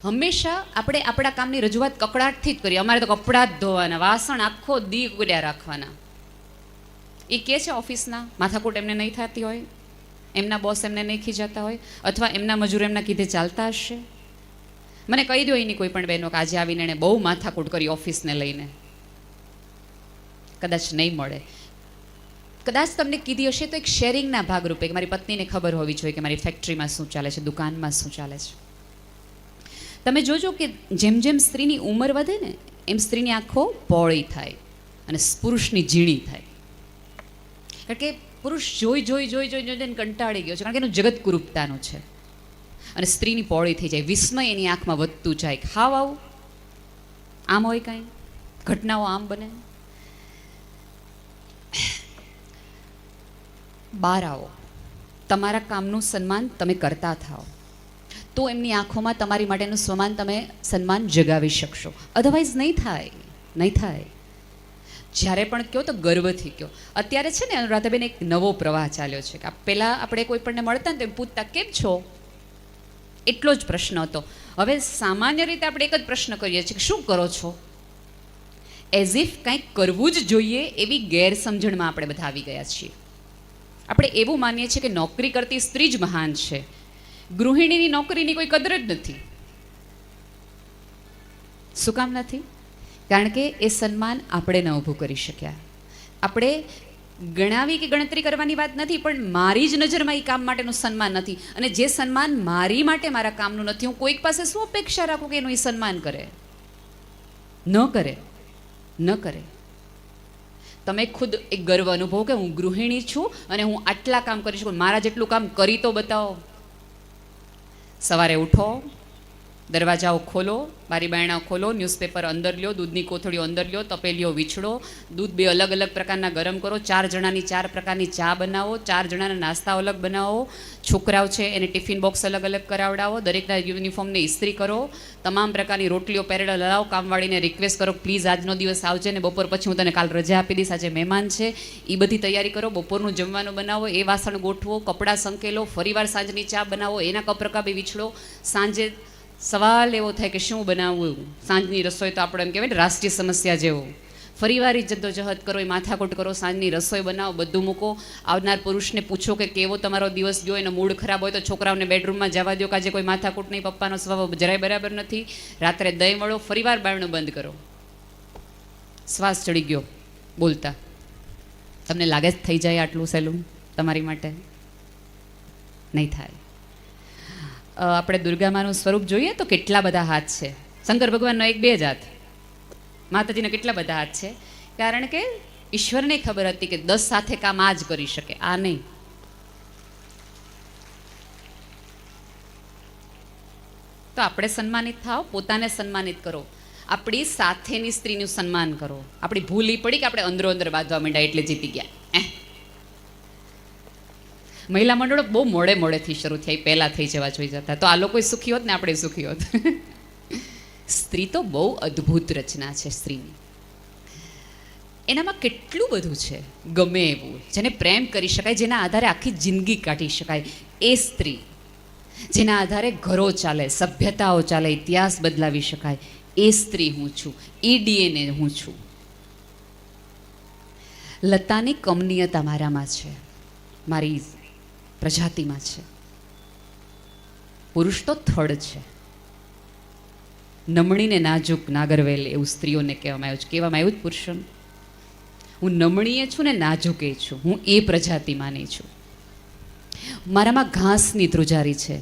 હંમેશા આપણે આપણા કામની રજૂઆત કકડાટથી જ કરીએ. અમારે તો કપડાં જ ધોવાના, વાસણ આખો દી ઉડ્યા રાખવાના. એ કહે છે ઓફિસના માથાકૂટ એમને નહીં થતી હોય, એમના બોસ એમને નહીં ખીજાતા હોય, અથવા એમના મજૂર એમના કીધે ચાલતા હશે. મને કહી દો એની કોઈ પણ બહેનો કે આજે આવીને એણે બહુ માથાકૂટ કરી ઓફિસને લઈને. કદાચ નહીં મળે. કદાચ તમને કીધી હશે તો એક શેરિંગના ભાગરૂપે કે મારી પત્નીને ખબર હોવી જોઈએ કે મારી ફેક્ટરીમાં શું ચાલે છે, દુકાનમાં શું ચાલે છે. તમે જોજો કે જેમ જેમ સ્ત્રીની ઉંમર વધે ને એમ સ્ત્રીની આંખો પહોળી થાય અને પુરુષની ઝીણી થાય. કારણ કે પુરુષ જોઈ જોઈને કંટાળી ગયો છે, કારણ કે એનું જગત કુરૂપતાનું છે. અને સ્ત્રીની પહોળી થઈ જાય, વિસ્મય એની આંખમાં વધતું જાય. હાવ આવું આમ હોય, કાંઈ ઘટનાઓ આમ બને. બહાર આવો, તમારા કામનું સન્માન તમે કરતા થાઓ, તો એમની આંખોમાં તમારી માટેનું સન્માન જગાવી શકશો. અધરવાઇઝ નહીં થાય. જ્યારે પણ કહો તો ગર્વથી કહો. અત્યારે છે ને અનુરાધાબેન એક નવો પ્રવાહ ચાલ્યો છે કે પહેલાં આપણે કોઈ પણને મળતા ને તો એમ પૂછતા કેમ છો, એટલો જ પ્રશ્ન હતો. હવે સામાન્ય રીતે આપણે એક જ પ્રશ્ન કરીએ છીએ કે શું કરો છો, એઝ ઇફ કંઈક કરવું જ જોઈએ એવી ગેરસમજણમાં આપણે બધા આવી ગયા છીએ. આપણે એવું માનીએ છીએ કે નોકરી કરતી સ્ત્રી જ મહાન છે, ગૃહિણીની નોકરીની કોઈ કદર જ નથી. શું કામ નથી? કારણ કે એ સન્માન આપણે ન ઊભું કરી શક્યા. આપણે ગણાવી કે ગણતરી કરવાની વાત નથી, પણ મારી જ નજરમાં એ કામ માટેનું સન્માન નથી. અને જે સન્માન મારી માટે મારા કામનું નથી, હું કોઈક પાસે શું અપેક્ષા રાખું કે એનું એ સન્માન કરે? ન કરે. તમે ખુદ એક ગર્વ અનુભવો કે હું ગૃહિણી છું અને હું આટલા કામ કરી શકું. મારા જેટલું કામ કરી તો બતાવો. સવારે ઉઠો, દરવાજાઓ ખોલો, બારી બારણાઓ ખોલો, ન્યૂઝપેપર અંદર લ્યો, દૂધની કોથળીઓ અંદર લ્યો, તપેલીઓ વીછળો, દૂધ 2 અલગ અલગ પ્રકારના ગરમ કરો, 4 જણાની 4 પ્રકારની ચા બનાવો, 4 જણાના નાસ્તા અલગ બનાવો, છોકરાઓ છે એને ટિફિન બોક્સ અલગ અલગ કરાવડાવો, દરેકના યુનિફોર્મને ઇસ્ત્રી કરો, તમામ પ્રકારની રોટલીઓ પેરેડ લાવો, કામવાળીને રિક્વેસ્ટ કરો પ્લીઝ આજનો દિવસ આવજે ને બપોર પછી હું તને કાલ રજા આપી દઈશ, આજે મહેમાન છે. એ બધી તૈયારી કરો, બપોરનું જમવાનું બનાવો, એ વાસણ ગોઠવો, કપડાં સંકેલો, ફરીવાર સાંજની ચા બનાવો, એના કપ રકાબી વીછળો. સાંજે સવાલ એવો થાય કે શું બનાવવું, સાંજની રસોઈ તો આપણે એમ કહેવાય ને રાષ્ટ્રીય સમસ્યા જેવો. ફરીવાર જદ્દોજહદ કરો, એ માથાકૂટ કરો, સાંજની રસોઈ બનાવો, બધું મૂકો. આવનાર પુરુષને પૂછો કે કેવો તમારો દિવસ ગયો, એનો મૂડ ખરાબ હોય તો છોકરાઓને બેડરૂમમાં જવા દો કે આજે કોઈ માથાકૂટ નહીં, પપ્પાનો સ્વભાવ જરાય બરાબર નથી. રાત્રે દહીં મળો, ફરીવાર બારણું બંધ કરો. શ્વાસ ચડી ગયો બોલતા. તમને લાગે જ થઈ જાય આટલું સહેલું તમારી માટે? નહીં થાય. આપણે દુર્ગામાનું સ્વરૂપ જોઈએ તો કેટલા બધા હાથ છે. શંકર ભગવાનનો 1-2 જ હાથ, માતાજીના કેટલા બધા હાથ છે. કારણ કે ઈશ્વરને ખબર હતી કે 10 સાથે કામ આ જ કરી શકે, આ નહીં. તો આપણે સન્માનિત થાઓ, પોતાને સન્માનિત કરો, આપણી સાથેની સ્ત્રીનું સન્માન કરો. આપણી ભૂલ એ પડી કે આપણે અંદરો અંદર બાંધવા માંડ્યા એટલે જીતી ગયા. મહિલા મંડળો બહુ મોડેથી શરૂ થઈ, પહેલાં થઈ જવા જોઈ જતા તો આ લોકો સુખી હોત ને આપણે સુખી હોત. સ્ત્રી તો બહુ અદ્ભુત રચના છે સ્ત્રીની. એનામાં કેટલું બધું છે ગમે એવું, જેને પ્રેમ કરી શકાય, જેના આધારે આખી જિંદગી કાઢી શકાય. એ સ્ત્રી જેના આધારે ઘરો ચાલે, સભ્યતાઓ ચાલે, ઇતિહાસ બદલાવી શકાય, એ સ્ત્રી હું છું, એ ડીએનએ હું છું. લતાની કમનીયતા મારામાં છે, મારી પ્રજાતિમાં છે. પુરુષ તો થડ છે, નમણીને નાજુક નાગરવેલ એવું સ્ત્રીઓને કહેવામાં આવ્યું છે. કહેવામાં આવ્યું જ પુરુષોને હું નમણીએ છું ને નાજુકે છું, હું એ પ્રજાતિમાંની છું. મારામાં ઘાસની ધ્રુજારી છે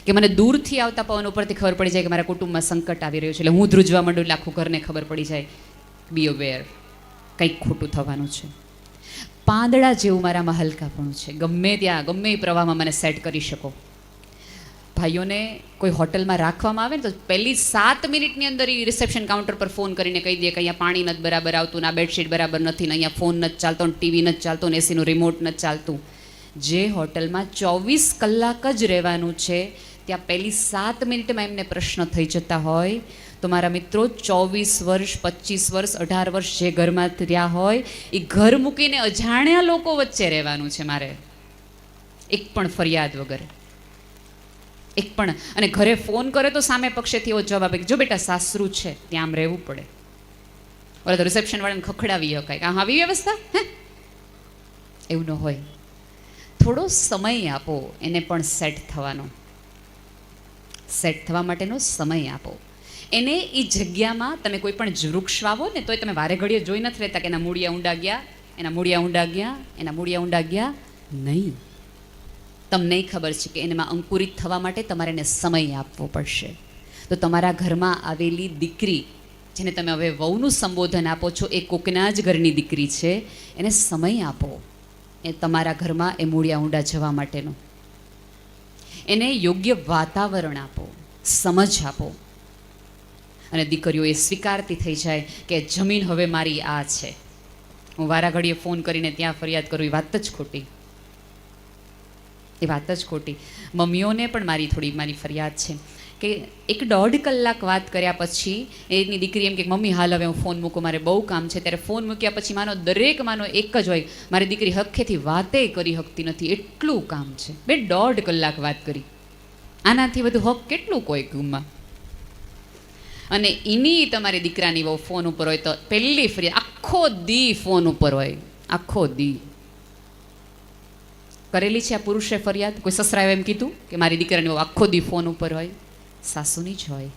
કે મને દૂરથી આવતા પવન ઉપરથી ખબર પડી જાય કે મારા કુટુંબમાં સંકટ આવી રહ્યું છે, એટલે હું ધ્રુજવા માંડું એટલે આખું ઘરને ખબર પડી જાય, બી અવેર, કંઈક ખોટું થવાનું છે. પાંદડા જેવું મારામાં હલકાપણું છે, ગમે ત્યાં ગમે એ પ્રવાહમાં મને સેટ કરી શકો. ભાઈઓને કોઈ હોટલમાં રાખવામાં આવે ને તો પહેલી 7 મિનિટની અંદર એ રિસેપ્શન કાઉન્ટર પર ફોન કરીને કહી દે કે અહીંયા પાણી નથી બરાબર આવતું, ના બેડશીટ બરાબર નથી, ને અહીંયા ફોન નથી ચાલતો, ને ટીવી નથી ચાલતું, ને એસીનું રિમોટ નથી ચાલતું. જે હોટલમાં 24 કલાક જ રહેવાનું છે ત્યાં પહેલી 7 મિનિટમાં એમને પ્રશ્ન થઈ જતા હોય તો મારા મિત્રો 24 વર્ષ 25 વર્ષ 18 વર્ષ જે ઘરમાં રહ્યા હોય એ ઘર મૂકીને અજાણ્યા લોકો વચ્ચે રહેવાનું છે મારે, એક પણ ફરિયાદ વગર. એક પણ. અને ઘરે ફોન કરે તો સામે પક્ષેથી એવો જવાબ આપે કે જો બેટા સાસરું છે ત્યાં આમ રહેવું પડે. ઓલા તો રિસેપ્શન વાળાને ખખડાવી શકાય કે આવી વ્યવસ્થા હે, એવું ન હોય. થોડો સમય આપો એને પણ સેટ થવાનો, સેટ થવા માટેનો સમય આપો એને. એ જગ્યામાં તમે કોઈ પણ વૃક્ષ વાવો ને તોય તમે વારે ઘડીએ જોઈ નથી રહેતા કે એના મૂળિયા ઊંડા ગયા, એના મૂળિયા ઊંડા ગયા, એના મૂળિયા ઊંડા ગયા. નહીં, તમને ખબર છે કે એમાં અંકુરિત થવા માટે તમારે એને સમય આપવો પડશે. તો તમારા ઘરમાં આવેલી દીકરી જેને તમે હવે વહુનું સંબોધન આપો છો, એ કોકના જ ઘરની દીકરી છે, એને સમય આપો. એ તમારા ઘરમાં એ મૂળિયા ઊંડા જવા માટેનો એને યોગ્ય વાતાવરણ આપો, સમજ આપો. અને દીકરીઓ એ સ્વીકારતી થઈ જાય કે જમીન હવે મારી આ છે. હું વારા ઘડીએ ફોન કરીને ત્યાં ફરિયાદ કરું એ વાત જ ખોટી, એ વાત જ ખોટી. મમ્મીઓને પણ મારી ફરિયાદ છે કે 1.5 કલાક વાત કર્યા પછી એની દીકરી એમ કે મમ્મી હાલ હવે હું ફોન મૂકું, મારે બહુ કામ છે. ત્યારે ફોન મૂક્યા પછી માનો એક જ હોય, મારી દીકરી હક્કેથી વાતે કરી શકતી નથી, એટલું કામ છે. 1.5 કલાક વાત કરી, આનાથી વધુ હક કેટલું કોઈ ગુમમાં. અને એની તમારી દીકરાની બહુ ફોન ઉપર હોય તો પહેલી ફરિયાદ આખો દી ફોન ઉપર હોય, આખો દી. કરેલી છે આ પુરુષે ફરિયાદ? કોઈ સસરાએ એમ કીધું કે મારી દીકરાની બહુ આખો દી ફોન ઉપર હોય? સાસુની જ હોય.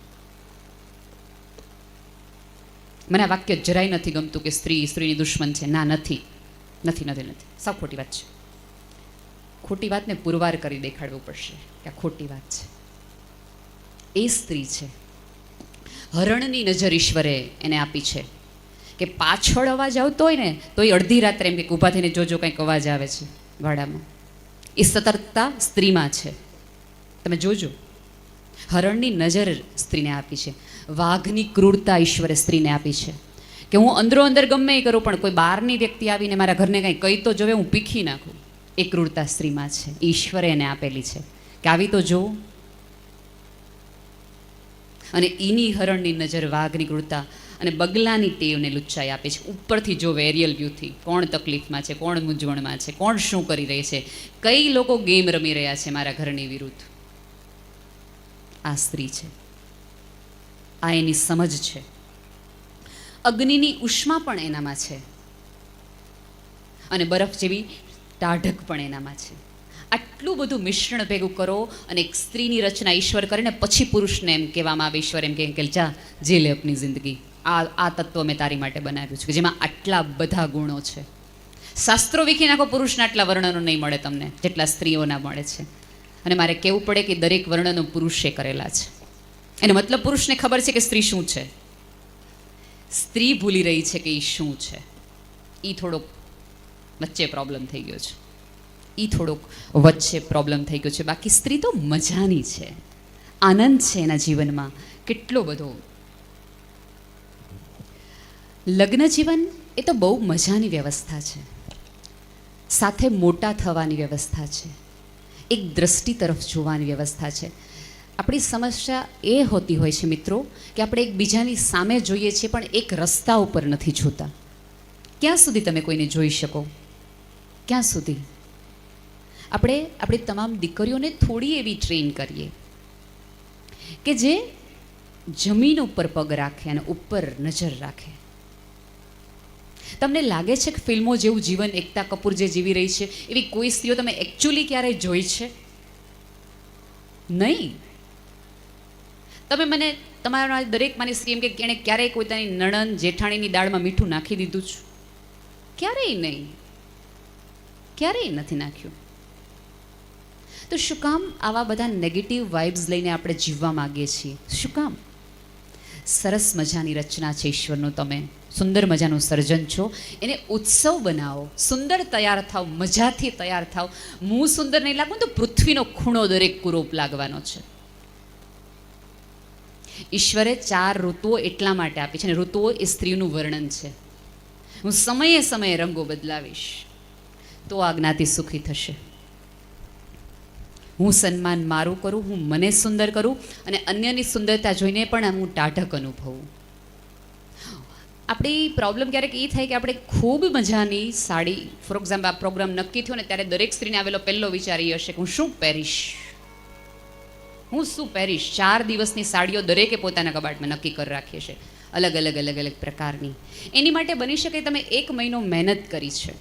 મને આ વાક્ય જરાય નથી ગમતું કે સ્ત્રીની દુશ્મન છે. ના, નથી નથી નથી નથી, સાવ ખોટી વાત છે. ખોટી વાતને પુરવાર કરી દેખાડવું પડશે કે આ ખોટી વાત છે. એ સ્ત્રી છે, હરણની નજર ઈશ્વરે એને આપી છે કે પાછળ અવાજ આવતો હોય ને તો એ અડધી રાત્રે એમ કે ઊભા થઈને જોજો કંઈક અવાજ આવે છે વાડામાં. એ સતર્કતા સ્ત્રીમાં છે, તમે જોજો. હરણની નજર સ્ત્રીને આપી છે. વાઘની ક્રૂરતા ઈશ્વરે સ્ત્રીને આપી છે કે હું અંદરો અંદર ગમે એ કરું પણ કોઈ બહારની વ્યક્તિ આવીને મારા ઘરને કંઈ કહી તો જોવે, હું પીખી નાખું. એ ક્રૂરતા સ્ત્રીમાં છે, ઈશ્વરે એને આપેલી છે કે આવી તો જોવું. અને એની હરણની નજર વાઘની ક્રૂરતા અને બગલાની ટેવને લુચ્ચાઈ આપે છે. ઉપરથી જોવે, એરિયલ વ્યૂથી, કોણ તકલીફમાં છે, કોણ મૂંઝવણમાં છે, કોણ શું કરી રહી છે, કઈ લોકો ગેમ રમી રહ્યા છે મારા ઘરની વિરુદ્ધ. આ સ્ત્રી છે, આ એની સમજ છે. અગ્નિની ઉષ્મા પણ એનામાં છે અને બરફ જેવી ટાઢક પણ એનામાં છે. આટલું બધું મિશ્રણ ભેગું કરો અને એક સ્ત્રીની રચના ઈશ્વર કરે ને પછી પુરુષને એમ કહેવામાં આવે, ઈશ્વર એમ કે જા જી લે અપની જિંદગી, આ તત્વ મેં તારી માટે બનાવ્યું છે કે જેમાં આટલા બધા ગુણો છે. શાસ્ત્રો વિખી નાખો, પુરુષના આટલા વર્ણનો નહીં મળે તમને જેટલા સ્ત્રીઓના મળે છે. અને મારે કહેવું પડે કે દરેક વર્ણનો પુરુષે કરેલા છે. એને મતલબ પુરુષને ખબર છે કે સ્ત્રી શું છે, સ્ત્રી ભૂલી રહી છે કે એ શું છે. એ થોડોક વચ્ચે પ્રોબ્લેમ થઈ ગયો છે, થઈ ગયો છે. બાકી સ્ત્રી તો મજાની છે, આનંદ છે એના જીવનમાં કેટલો બધો. લગ્ન જીવન એ તો બહુ મજાની વ્યવસ્થા છે, સાથે મોટા થવાની વ્યવસ્થા છે, એક દ્રષ્ટિ તરફ જોવાની વ્યવસ્થા છે. આપણી સમસ્યા એ હોતી હોય છે મિત્રો કે આપણે એકબીજાની સામે જોઈએ છીએ પણ એક રસ્તા ઉપર નથી જોતા. ક્યાં સુધી તમે કોઈને જોઈ શકો? ક્યાં સુધી? આપણે આપણી તમામ દીકરીઓને થોડી એવી ટ્રેન કરીએ કે જે જમીન ઉપર પગ રાખે અને ઉપર નજર રાખે. તમને લાગે છે કે ફિલ્મો જેવું જીવન એકતા કપૂર જે જીવી રહી છે એવી કોઈ સ્ત્રીઓ તમે એકચ્યુઅલી ક્યારેય જોઈ છે? નહીં. તમે મને તમારા દરેક માની સ્ત્રી એમ કે એણે ક્યારેય પોતાની નણંદ જેઠાણીની દાળમાં મીઠું નાખી દીધું છે? ક્યારેય નહીં, ક્યારેય નથી નાખ્યું. તો શું કામ આવા બધા નેગેટિવ વાઇબ્સ લઈને આપણે જીવવા માગીએ છીએ? શું કામ? સરસ મજાની રચના છે ઈશ્વરનું, તમે સુંદર મજાનું સર્જન છો, એને ઉત્સવ બનાવો, સુંદર તૈયાર થાવ, મજાથી તૈયાર થાવ. હું સુંદર નહીં લાગું તો પૃથ્વીનો ખૂણો દરેક કુરૂપ લાગવાનો છે. ઈશ્વરે 4 ઋતુઓ એટલા માટે આપી છે અને ઋતુઓ એ સ્ત્રીનું વર્ણન છે. હું સમયે સમયે રંગો બદલાવીશ તો આ જ્ઞાતિ સુખી થશે. હું સન્માન મારું કરું, હું મને સુંદર કરું અને અન્યની સુંદરતા જોઈને પણ હું ટાઢક અનુભવું. આપણી પ્રોબ્લેમ ક્યારેક એ થાય કે આપણે ખૂબ મજાની સાડી, ફોર એક્ઝામ્પલ આ પ્રોગ્રામ નક્કી થયો ને ત્યારે દરેક સ્ત્રીને આવેલો પહેલો વિચાર એ હશે કે હું શું પહેરીશ. હું શું પહેરીશ. 4 દિવસની સાડીઓ દરેકે પોતાના કબાટમાં નક્કી કરી રાખીએ છે, અલગ અલગ અલગ અલગ પ્રકારની. એની માટે બની શકે તમે 1 મહિનો મહેનત કરી છે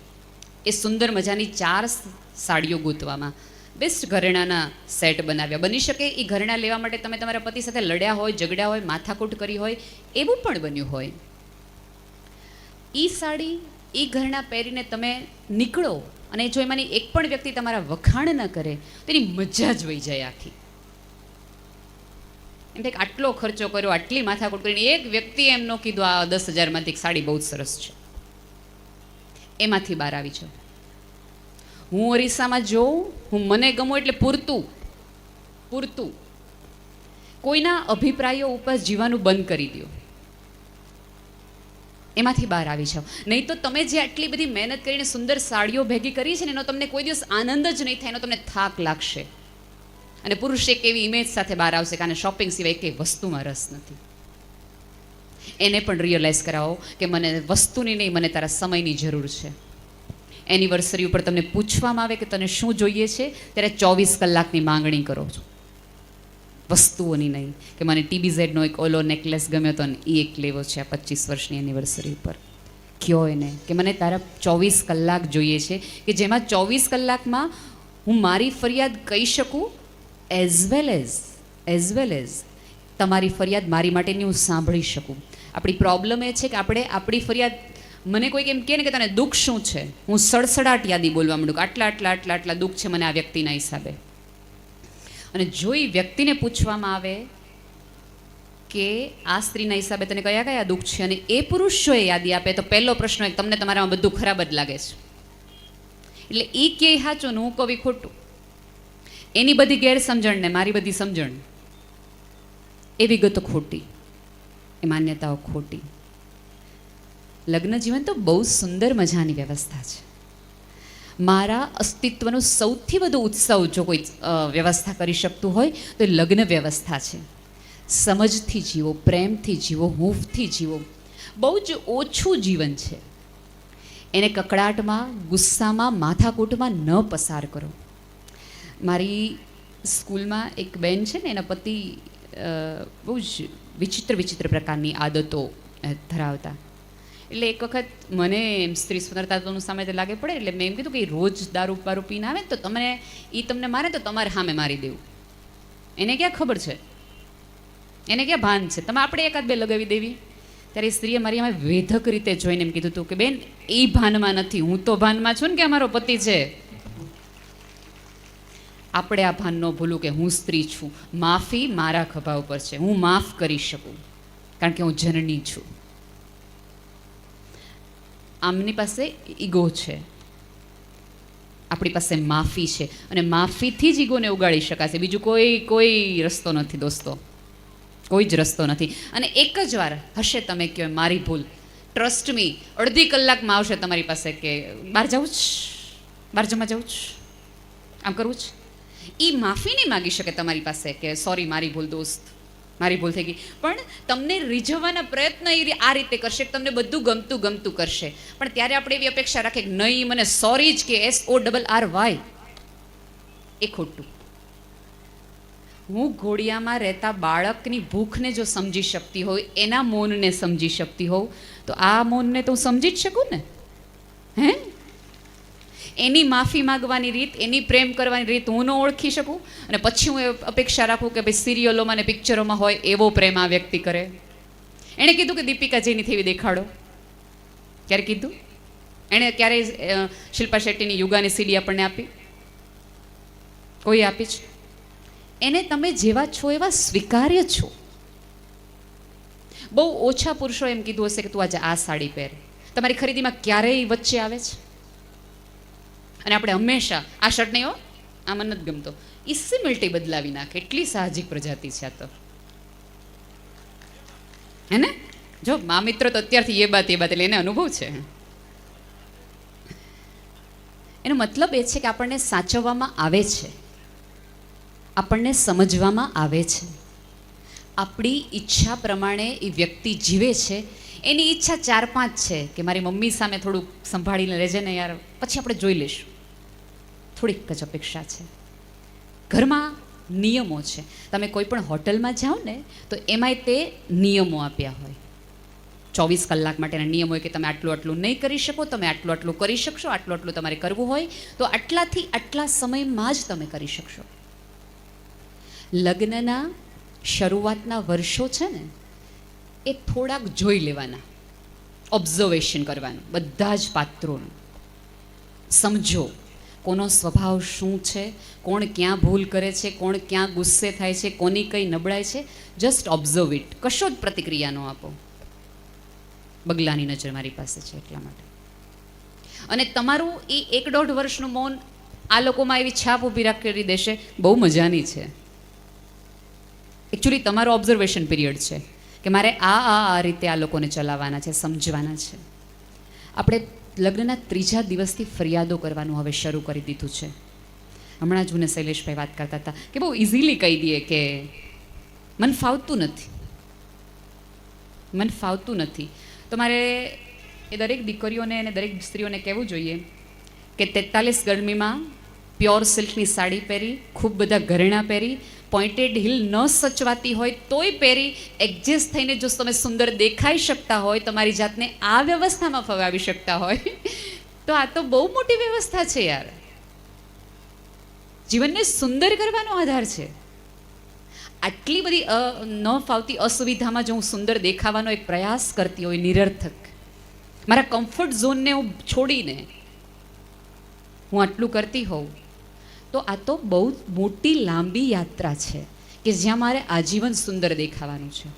એ સુંદર મજાની 4 સાડીઓ ગૂંથવામાં, બેસ્ટ ઘરેણાના સેટ બનાવ્યા. બની શકે એ ઘરેણા લેવા માટે તમે તમારા પતિ સાથે લડ્યા હોય, ઝઘડ્યા હોય, માથાકૂટ કરી હોય, એવું પણ બન્યું હોય. એ સાડી, એ ઘરેણા પહેરીને તમે નીકળો અને જો એમાંની એક પણ વ્યક્તિ તમારા વખાણ ન કરે તો એની મજા જ વહી જાય આખી. એમ થાય કે આટલો ખર્ચો કર્યો, આટલી માથાકૂટ કરીને એક વ્યક્તિએ એમ ન કીધું આ 10,000માંથી સાડી બહુ જ સરસ છે. એમાંથી બહાર આવી છે. હું અરીસામાં જોઉં, હું મને ગમું એટલે પૂરતું. કોઈના અભિપ્રાયો ઉપર જીવાનું બંધ કરી દો. એમાંથી બહાર આવી જાઓ. નહીં તો તમે જે આટલી બધી મહેનત કરીને સુંદર સાડીઓ ભેગી કરી છે ને એનો તમને કોઈ દિવસ આનંદ જ નહીં થાય, એનો તમને થાક લાગશે. અને પુરુષ એક એવી ઇમેજ સાથે બહાર આવશે કે આને શોપિંગ સિવાય કંઈ વસ્તુમાં રસ નથી. એને પણ રિયલાઇઝ કરાવો કે મને વસ્તુની નહીં, મને તારા સમયની જરૂર છે. એનિવર્સરી ઉપર તમને પૂછવામાં આવે કે તને શું જોઈએ છે, ત્યારે 24 કલાકની માંગણી કરો છો, વસ્તુઓની નહીં. કે મને TBZનો એક ઓલો નેકલેસ ગમ્યો હતો ને એ એક લેવો છે આ 25 વર્ષની એનિવર્સરી ઉપર. કયો એને કે મને તારા 24 કલાક જોઈએ છે, કે જેમાં 24 કલાકમાં હું મારી ફરિયાદ કહી શકું, એઝ વેલ એઝ તમારી ફરિયાદ મારી માટેની હું સાંભળી શકું. આપણી પ્રોબ્લેમ એ છે કે આપણે આપણી ફરિયાદ, મને કોઈક એમ કહે ને કે તને દુઃખ શું છે, હું સડસડાટ યાદી બોલવા માંડું કે આટલા દુઃખ છે મને આ વ્યક્તિના હિસાબે. અને જો એ વ્યક્તિને પૂછવામાં આવે કે આ સ્ત્રીના હિસાબે તને કયા કયા દુઃખ છે, અને એ પુરુષ જો એ યાદી આપે તો પહેલો પ્રશ્ન હોય તમને તમારામાં બધું ખરાબ જ લાગે છે. એટલે એ કે સાચું ને હું કવિ ખોટું. એની બધી ગેરસમજણ ને મારી બધી સમજણ, એ વિગતો ખોટી, એ માન્યતાઓ ખોટી. લગ્ન જીવન તો બહુ સુંદર મજાની વ્યવસ્થા છે. મારા અસ્તિત્વનો સૌથી વધુ ઉત્સવ જો કોઈ વ્યવસ્થા કરી શકતું હોય તો એ લગ્ન વ્યવસ્થા છે. સમજથી જીવો, પ્રેમથી જીવો, હૂંફથી જીવો. બહુ જ ઓછું જીવન છે. એને કકડાટમાં, ગુસ્સામાં, માથાકૂટમાં ન પસાર કરો. મારી સ્કૂલમાં એક બેન છે ને, એના પતિ બહુ જ વિચિત્ર પ્રકારની આદતો ધરાવતા. એટલે એક વખત મને સ્ત્રી સ્વતંત્રતાનું સામે લાગે પડે, એટલે મેં એમ કીધું કે રોજ દારૂ બારૂ પીને આવે તો તમને મારે તો તમારે સામે મારી દેવું. એને ક્યાં ખબર છે, એને ક્યાં ભાન છે, તમે આપણે એકાદ બે લગાવી દેવી. ત્યારે એ સ્ત્રીએ મારી અમે વેધક રીતે જોઈને એમ કીધું હતું કે બેન એ ભાનમાં નથી, હું તો ભાનમાં છું ને કે અમારો પતિ છે. આપણે આ ભાન ન ભૂલું કે હું સ્ત્રી છું, માફી મારા ખભા ઉપર છે, હું માફ કરી શકું કારણ કે હું જનની છું. આમની પાસે ઈગો છે, આપણી પાસે માફી છે, અને માફીથી જ ઈગોને ઉગાડી શકાશે. બીજું કોઈ રસ્તો નથી દોસ્તો, કોઈ જ રસ્તો નથી. અને એક જ વાર હશે તમે કહો મારી ભૂલ, ટ્રસ્ટ મી, અડધી કલાકમાં આવશે તમારી પાસે કે બહાર જવું જ, બહાર જમવા જવું જ, આમ કરવું જ. એ માફી નહીં માગી શકે તમારી પાસે કે સોરી મારી ભૂલ દોસ્ત, મારી ભૂલ થઈ ગઈ. પણ તમને રીઝવવાના પ્રયત્ન એ આ રીતે કરશે કે તમને બધું ગમતું કરશે. પણ ત્યારે આપણે એવી અપેક્ષા રાખીએ કે નહીં મને સોરી જ કે SORRY, એ ખોટું. હું ઘોડિયામાં રહેતા બાળકની ભૂખને જો સમજી શકતી હોય, એના મૌનને સમજી શકતી હોઉં, તો આ મૌનને તો હું સમજી જ શકું ને. હે, એની માફી માગવાની રીત, એની પ્રેમ કરવાની રીત હું ન ઓળખી શકું, અને પછી હું એ અપેક્ષા રાખું કે ભાઈ સિરિયલોમાં ને પિક્ચરોમાં હોય એવો પ્રેમ આ વ્યક્તિ કરે. એણે કીધું કે દીપિકા જેની થેવી દેખાડો, ક્યારે કીધું? એણે ક્યારેય શિલ્પા શેટ્ટીની યુગાની CD આપણને આપી? કોઈ આપી છે? એને તમે જેવા છો એવા સ્વીકાર્ય છો. બહુ ઓછા પુરુષો એમ કીધું હશે કે તું આજે આ સાડી પહેર, તમારી ખરીદીમાં ક્યારેય વચ્ચે આવે છે. અને આપણે હંમેશા આ શર્ટ નહીં હો, આ મને નથી ગમતો, ઇસિમિલ્ટી બદલાવી નાખે. એટલી સાહજિક પ્રજાતિ છે આ તો, હે ને? જો મા મિત્રો તો અત્યારથી એ બાત એટલે એને અનુભવ છે. એનો મતલબ એ છે કે આપણને સાચવવામાં આવે છે, આપણને સમજવામાં આવે છે. આપણી ઈચ્છા પ્રમાણે એ વ્યક્તિ જીવે છે. એની ઈચ્છા 4-5 છે કે મારી મમ્મી સામે થોડુંક સંભાળીને રહેજે ને યાર, પછી આપણે જોઈ લઈશું. થોડીક જ અપેક્ષા છે. ઘરમાં નિયમો છે. તમે કોઈ પણ હોટલમાં જાઓ ને તો એમાંય તે નિયમો આપ્યા હોય. 24 કલાક માટેના નિયમ હોય કે તમે આટલું આટલું નહીં કરી શકો, તમે આટલું આટલું કરી શકશો, આટલું આટલું તમારે કરવું હોય તો આટલાથી આટલા સમયમાં જ તમે કરી શકશો. લગ્નના શરૂઆતના વર્ષો છે ને એ થોડાક જોઈ લેવાના, ઓબ્ઝર્વેશન કરવાનું બધા જ પાત્રોનું. સમજો કોનો સ્વભાવ શું છે, કોણ ક્યાં ભૂલ કરે છે, કોણ ક્યાં ગુસ્સે થાય છે, કોની કઈ નબળાઈ છે. Just observe it. કશો જ પ્રતિક્રિયા ન આપો. બગલાની નજર મારી પાસે છે એટલા માટે. અને તમારું એ 1-1.5 વર્ષનું મૌન આ લોકોમાં એવી છાપ ઊભી કરી દેશે, બહુ મજાની છે. એકચ્યુઅલી તમારો ઓબ્ઝર્વેશન પીરિયડ છે કે મારે આ રીતે આ લોકોને ચલાવવાના છે, સમજવાના છે. આપણે લગ્નના 3જા દિવસથી ફરિયાદો કરવાનું હવે શરૂ કરી દીધું છે. હમણાં જ મને શૈલેષભાઈ વાત કરતા હતા કે બહુ ઇઝીલી કહી દઈએ કે મને ફાવતું નથી, મને ફાવતું નથી. તો મારે એ દરેક દીકરીઓને અને દરેક સ્ત્રીઓને કહેવું જોઈએ કે 43 ગરમીમાં પ્યોર સિલ્કની સાડી પહેરી, ખૂબ બધા ઘરેણાં પહેરી, પોઇન્ટેડ હિલ ન સચવાતી હોય તોય પહેરી એડજસ્ટ થઈને જો તમે સુંદર દેખાઈ શકતા હોય, તમારી જાતને આ વ્યવસ્થામાં ફવાવી શકતા હોય તો આ તો બહુ મોટી વ્યવસ્થા છે યાર. જીવનને સુંદર કરવાનો આધાર છે. આટલી બધી ન ફાવતી અસુવિધામાં જો હું સુંદર દેખાવાનો એક પ્રયાસ કરતી હોય નિરર્થક, મારા કમ્ફર્ટ ઝોનને હું છોડીને હું આટલું કરતી હોઉં તો આ તો બહુ મોટી લાંબી યાત્રા છે કે જ્યાં મારે આજીવન સુંદર દેખાવાનું છે,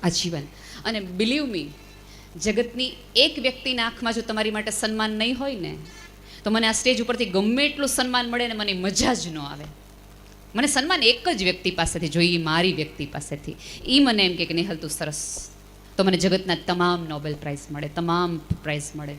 આજીવન. અને બિલીવ મી, જગતની એક વ્યક્તિના આંખમાં જો તમારી માટે સન્માન નહીં હોય ને તો મને આ સ્ટેજ ઉપરથી ગમે એટલું સન્માન મળે ને મને મજા જ ન આવે. મને સન્માન એક જ વ્યક્તિ પાસેથી જોઈએ, મારી વ્યક્તિ પાસેથી. એ મને એમ કે નેહલ તું સરસ, તો મને જગતના તમામ નોબેલ પ્રાઇઝ મળે, તમામ પ્રાઇઝ મળે.